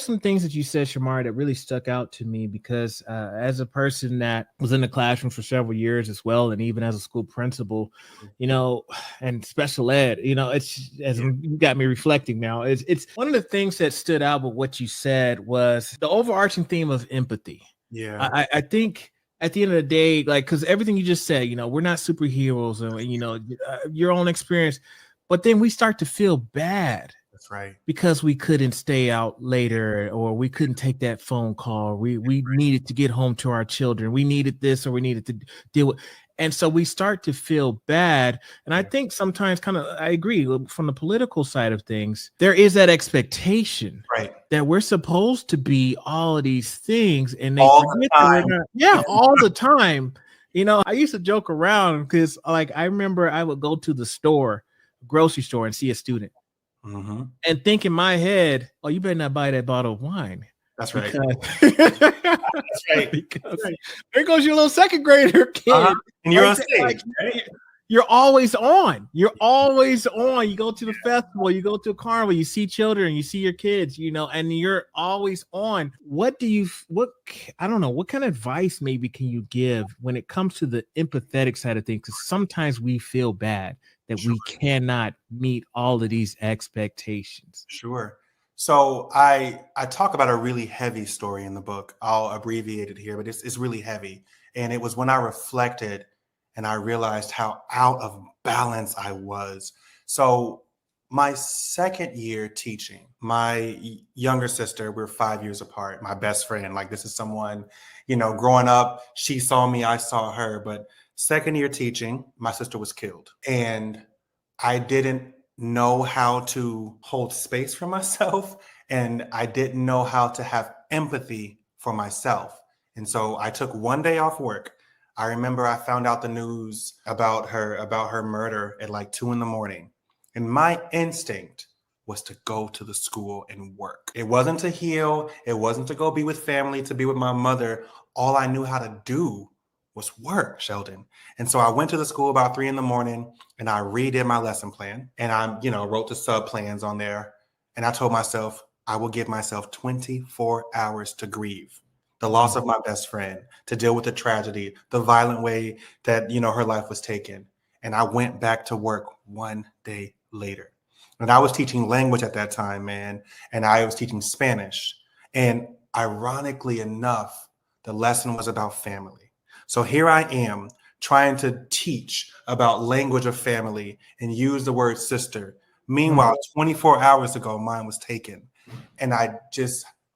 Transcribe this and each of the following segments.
some things that you said, Shamari, that really stuck out to me because as a person that was in the classroom for several years as well, and even as a school principal, and special ed, it's as you got me reflecting now. It's one of the things that stood out with what you said was the overarching theme of empathy. Yeah, I think at the end of the day, like, because everything you just said, we're not superheroes, and your own experience, but then we start to feel bad. that's right. Because we couldn't stay out later, or we couldn't take that phone call. We needed to get home to our children. We needed this, or we needed to deal with. And so we start to feel bad. And I think sometimes I agree from the political side of things, there is that expectation that we're supposed to be all of these things. And they forget that we're not. Yeah, all the time. I used to joke around because I remember I would go to the grocery store and see a student. Mm-hmm. And think in my head, oh, you better not buy that bottle of wine. That's right. That's right. Because there goes your little second grader kid. And you're on stage. You're always on. You're always on. You go to the festival, you go to a carnival, you see children, you see your kids, and you're always on. I don't know, what kind of advice maybe can you give when it comes to the empathetic side of things? Because sometimes we feel bad that we cannot meet all of these expectations. Sure. So I talk about a really heavy story in the book. I'll abbreviate it here, but it's really heavy. And it was when I reflected and I realized how out of balance I was. So my second year teaching, my younger sister, we're 5 years apart, my best friend, this is someone, growing up, she saw me, I saw her, but second year teaching, my sister was killed. And I didn't know how to hold space for myself. And I didn't know how to have empathy for myself. And so I took one day off work. I remember I found out the news about her murder at 2 a.m. And my instinct was to go to the school and work. It wasn't to heal. It wasn't to go be with family, to be with my mother. All I knew how to do was work, Sheldon. And so I went to the school about 3 a.m. and I redid my lesson plan. And I, wrote the sub plans on there. And I told myself, I will give myself 24 hours to grieve the loss of my best friend, to deal with the tragedy, the violent way that, her life was taken. And I went back to work one day later. And I was teaching language at that time, man. And I was teaching Spanish. And ironically enough, the lesson was about family. So here I am trying to teach about language of family and use the word sister. Meanwhile, 24 hours ago, mine was taken. And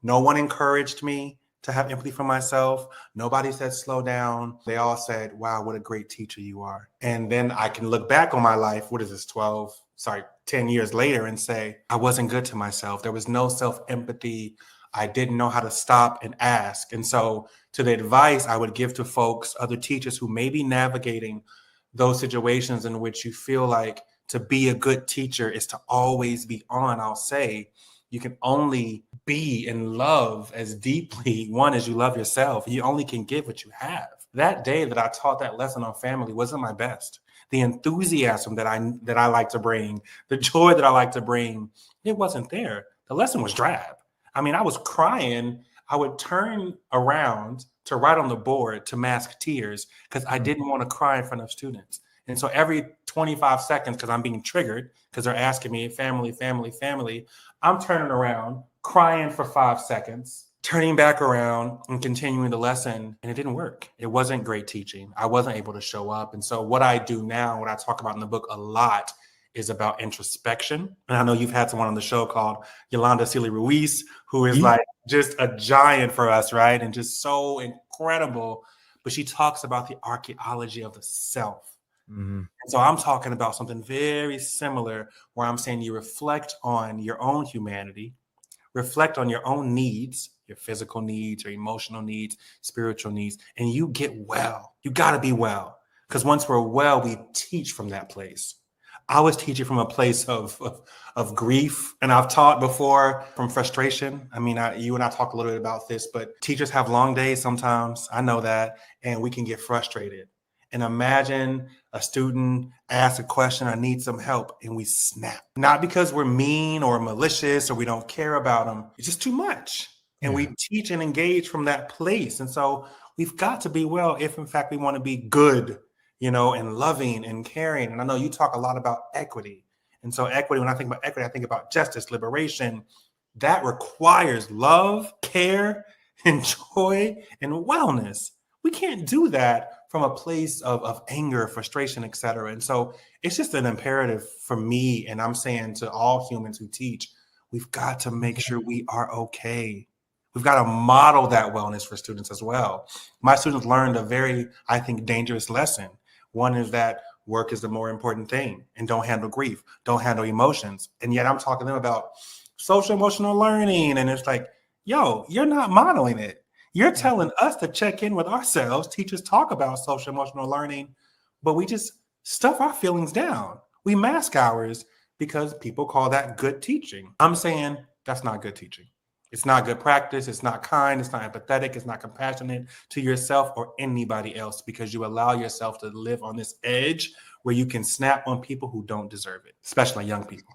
no one encouraged me to have empathy for myself. Nobody said, slow down. They all said, wow, what a great teacher you are. And then I can look back on my life, 10 years later and say, I wasn't good to myself. There was no self-empathy. I didn't know how to stop and ask. And so to the advice I would give to folks, other teachers who may be navigating those situations in which you feel like to be a good teacher is to always be on, I'll say, you can only be and love as deeply, one, as you love yourself. You only can give what you have. That day that I taught that lesson on family wasn't my best. The enthusiasm that I like to bring, the joy that I like to bring, it wasn't there. The lesson was drab. I mean, I was crying. I would turn around to write on the board to mask tears because I didn't want to cry in front of students. And so every 25 seconds, because I'm being triggered, because they're asking me, family, family, family, I'm turning around, crying for 5 seconds, turning back around and continuing the lesson. And it didn't work. It wasn't great teaching. I wasn't able to show up. And so what I do now, what I talk about in the book a lot, is about introspection. And I know you've had someone on the show called Yolanda Sealy Ruiz, who is just a giant for us, right? And just so incredible. But she talks about the archaeology of the self. Mm-hmm. And so I'm talking about something very similar where I'm saying you reflect on your own humanity, reflect on your own needs, your physical needs, your emotional needs, spiritual needs, and you get well. You got to be well. Because once we're well, we teach from that place. I was teaching from a place of grief, and I've taught before from frustration. I mean, you and I talked a little bit about this, but teachers have long days sometimes. I know that, and we can get frustrated. And imagine a student asks a question or needs some help and we snap. Not because we're mean or malicious or we don't care about them. It's just too much. And we teach and engage from that place. And so we've got to be well if in fact we want to be good, and loving and caring. And I know you talk a lot about equity. And so equity, when I think about equity, I think about justice, liberation. That requires love, care, and joy and wellness. We can't do that from a place of anger, frustration, et cetera. And so it's just an imperative for me. And I'm saying to all humans who teach, we've got to make sure we are okay. We've got to model that wellness for students as well. My students learned a very, I think, dangerous lesson. One is that work is the more important thing, and don't handle grief, don't handle emotions. And yet I'm talking to them about social emotional learning. And it's like, yo, you're not modeling it. You're telling us to check in with ourselves. Teachers talk about social emotional learning, but we just stuff our feelings down. We mask ours because people call that good teaching. I'm saying that's not good teaching. It's not good practice. It's not kind. It's not empathetic. It's not compassionate to yourself or anybody else, because you allow yourself to live on this edge where you can snap on people who don't deserve it, especially young people.